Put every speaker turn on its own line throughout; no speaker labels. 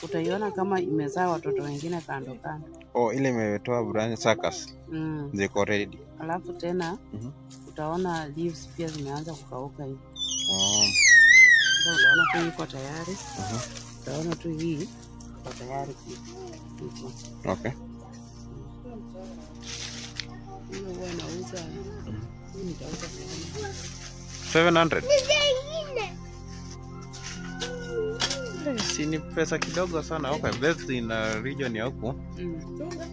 utaiona kama imezaa watoto wengine kando kando.
Oh, ile imetoa branch suckers. Ziko ready.
Alafu tena utaona leaves pia zimeanza kukauka hivi. Ndio unaona tu iko tayari. Utaona tu hii iko tayari pia.
Okay.
Hiyo huwa nauza. Hii nitauza
700. Si ni pesa kidogo sana. Okay, best in region ya huku.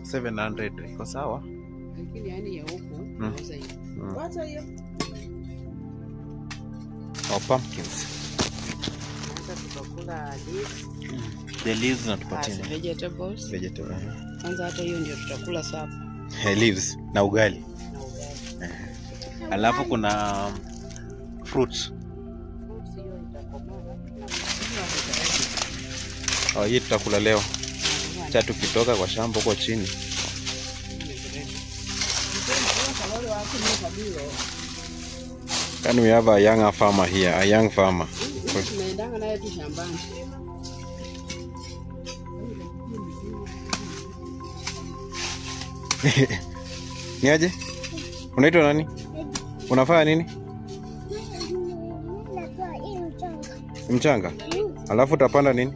700 iko sawa.
Lakini yani ya huku nauza hiyo. Wacha hiyo.
Pumpkins.
Sasa tutakula leaves.
The leaves natupatia.
Vegetables. Kwanza hata hiyo ndio tutakula sapa.
Leaves na ugali. Alafu kuna fruits.
Hiyo itakomaa.
Hii tutakula leo. Cha tukitoka kwa shamba huko chini. Can we have a young farmer here? A young farmer.
Tunaendanga naye tu shambani.
Niaje? Unaitwa nani? Unafanya nini? Mchanga. Alafu utapanda nini?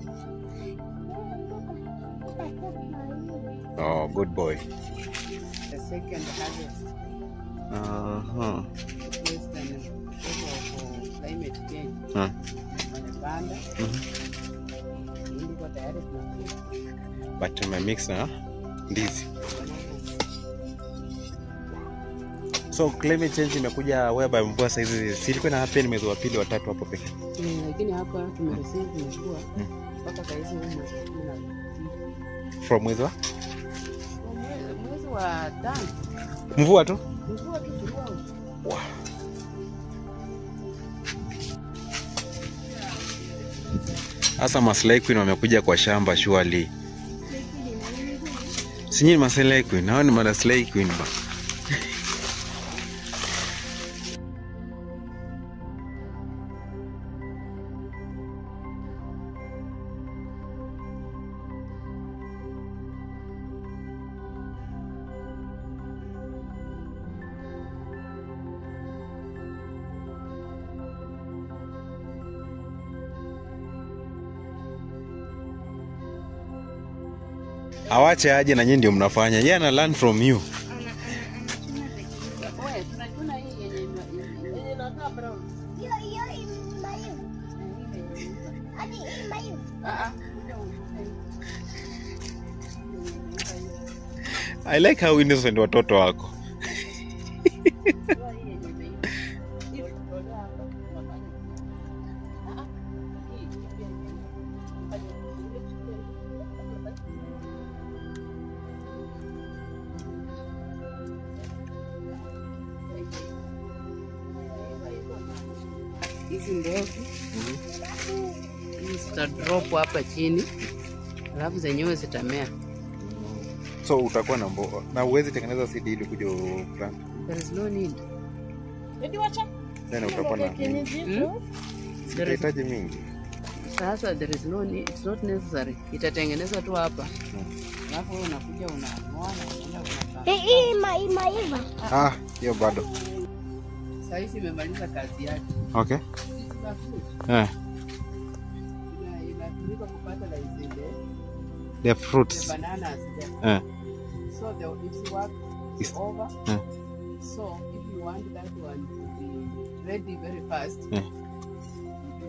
Oh, good boy.
The second harvest. Climate change. Panda. Ndio tayari tunakula.
But tumemix na ndizi. So climate change imekuja whereby mvua sasa hizi silikuwa na happen mwezi wa pili wa tatu hapo pekee.
Lakini hapa tumereceive mvua mpaka sasa hizi mwezi wa 10.
From mwezi wa?
Mwezi wa 5.
Mvua tu?
Mvua tu throughout.
Wow. Asa Maslay Queen wamekuja kwa shamba surely. Sinyini Maslay Queen, hao ni Maslay Queen ba. Awache aje na nyinyi ndio mnafanya. Yeye ana learn from you. I like how innocent watoto wako.
Hizi ndogo zita drop hapa chini, alafu zenyewe zitamea.
So utakuwa na mboga na uwezi tengeneza seed ili kuja plant.
There is no need.
Ndio wacha.
Tena utakuwa na unahitaji mingi.
Sasa there is no need, it's not necessary. Itatengeneza tu hapa. Alafu unakuja unang'oa na unaenda
Imaiva.
Hiyo bado.
Sasa hizi imemaliza kazi yake.
Okay.
Inatumika kupata
the fruits.
The bananas. So it's work is over. So if you want that one to be ready very fast, you do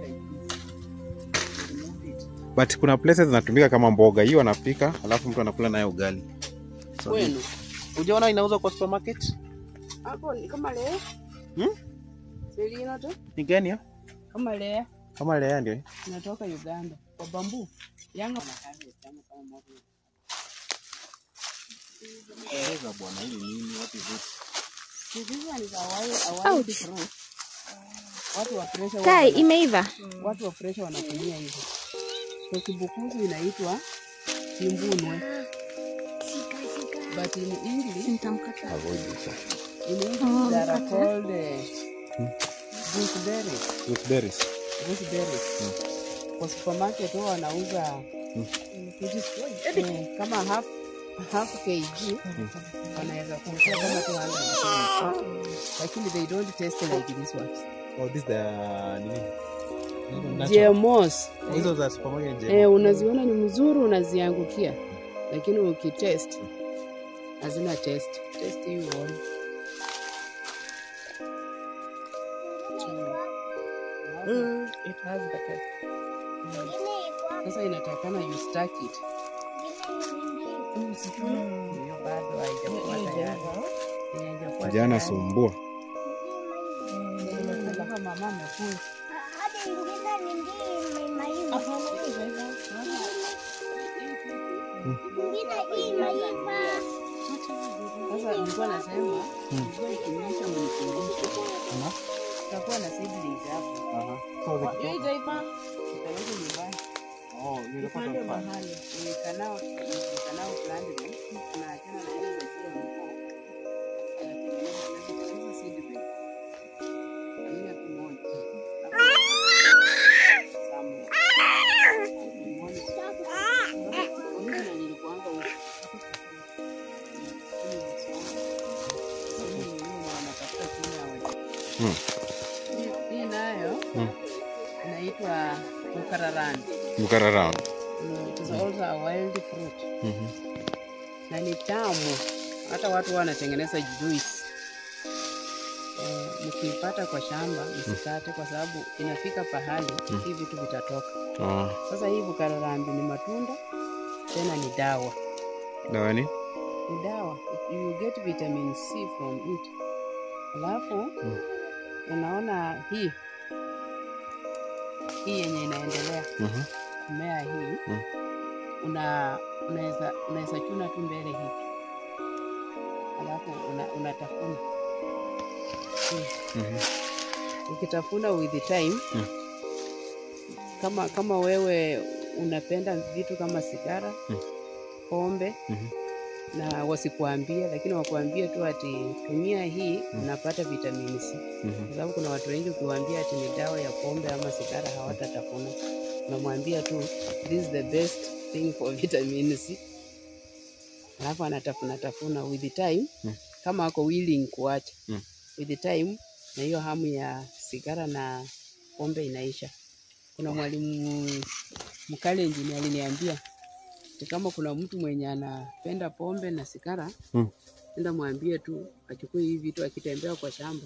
like this. Remove it.
But kuna places zinatumika kama mboga. Hiyo wanapika, alafu mtu anakula nayo ugali.
So kwenu.
Unaona inauzwa kwa supermarket?
Hapo ni kama leo. Selina tu?
Ni gani hiyo?
Kama leo.
Kama leo ndio.
Inatoka Uganda. Kwa bambu. Yanga na kazi kama moto.
Bwana hili nini? What is this?
Hizi ni za awali fruit. Watu wa pressure
Kai imeiva.
Watu wa pressure wanatumia hizo. Kwa Kibukuzi inaitwa kimbunwe. But in English
Nitamkata.
in English they are called gooseberries.
Gooseberries.
Kwa supermarket wao wanauza Kama half kg wanaweza kumpea kama 200, lakini they don't taste like this one.
Oh, this the nini?
GMOs.
Hizo za supermarket GMOs.
Unaziona ni mzuri, unaziangukia, lakini ukitest hazina taste. Taste hii uone.
It has the taste.
Sasa inatakana you stack it. Hiyo bado haijakuwa tayari.
Jana sumbua.
Kama mama amekula. Sasa nilikuwa nasema, nilikuwa ikinyesha mnikumbushe. Tutakuwa na seedlings hapo.
So the
Tutaweka nyumbani.
Oh, nilipata
mahali. Kanao plant them. Tunaachana na ile zile mko. Tunatengeneza seedling. Ile kumoja. Hii nayo inaitwa bukararandi.
Bukararandi.
It is also a wild fruit. Na ni tamu. Hata watu wanatengeneza juice. Mkipata kwa shamba msikate, kwa sababu inafika pahali hivi vitu vitatoka. Sasa hii bukararandi ni matunda, tena ni dawa.
Dawa ni?
Ni dawa. You get vitamin C from it. Alafu unaona hii yenye inaendelea mmea hii unaweza chuna tu mbele hivi, alafu unatafuna ukitafuna with the time kama wewe unapenda vitu kama sigara, pombe na wasikuambie, lakini wakuambie tu ati tumia hii unapata vitamin C. Kwa sababu kuna watu wengi ukiwaambia ati ni dawa ya pombe ama sigara hawatatafuna. Unamwambia tu this is the best thing for vitamin C. Alafu anatafuna with the time, kama ako willing kuacha. With the time na hiyo hamu ya sigara na pombe inaisha. Kuna mwalimu Mkalenjin aliniambia kama kuna mtu mwenye anapenda pombe na sigara, enda mwambie tu achukue hivi vitu, akitembea kwa shamba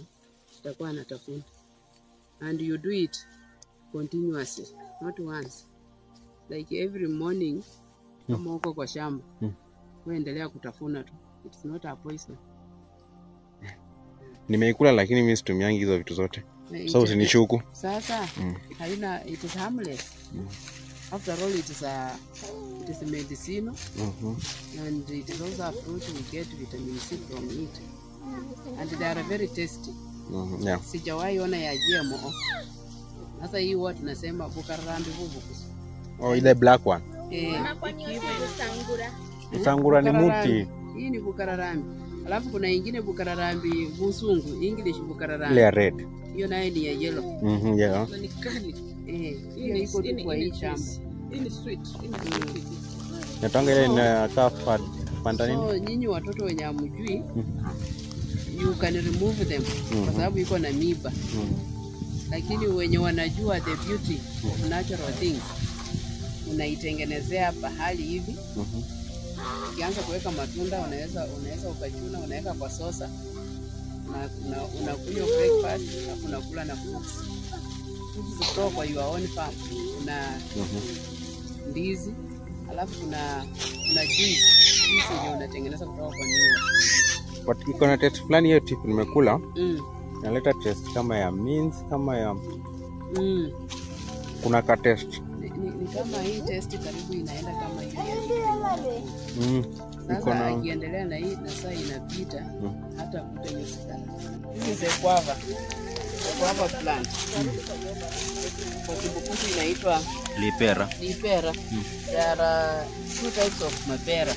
atakuwa anatafuna. And you do it continuously, not once. Like every morning, kama uko kwa shamba, uendelea kutafuna tu. It's not a poison.
Nimeikula lakini mimi situmiangi hizo vitu zote. So usinishuku.
Sasa haina, it is harmless. After all, it is a medicinal, and it is also a fruit. We get vitamin C from it, and they are very tasty.
Yeah.
Sijawahi ona ya GMO. Sasa hii huwa tunasema bukararandi vuvukusu.
Oh, ile black one. Sangura ni muti.
Hii ni bukararandi. Alafu kuna ingine bukararandi busungu, English bukararandi.
Ile red.
Hiyo nayo ni ya yellow.
Yeah.
Ni kali. Hiyo iko tu kwa hii shamba. Hii ni sweet.
Natanga ile inakaa panda nini?
So nyinyi watoto wenye hamjui, you can remove them kwa sababu iko na miba. Lakini wenye wanajua the beauty of natural things, unaitengenezea pahali hivi. Ukianza kuweka matunda, unaweza ukachuna, unaweka kwa sosa, na unakunywa breakfast, alafu unakula na fruits. Fruits kutoka kwa your own farm. Kuna ndizi, alafu kuna juice yenye unatengeneza kutoka kwa miwa.
But iko na taste fulani hiyo tip nimekula. Inaleta taste kama ya mint, kama ya kuna ka taste.
Ni kama hii taste karibu inaenda kama hiyo ya sasa akiendelea na hii na saa inapita hata kutengeneza sigara. This is a guava plant. Kwa Kibukusu inaitwa
lipera.
There are two types of mapera.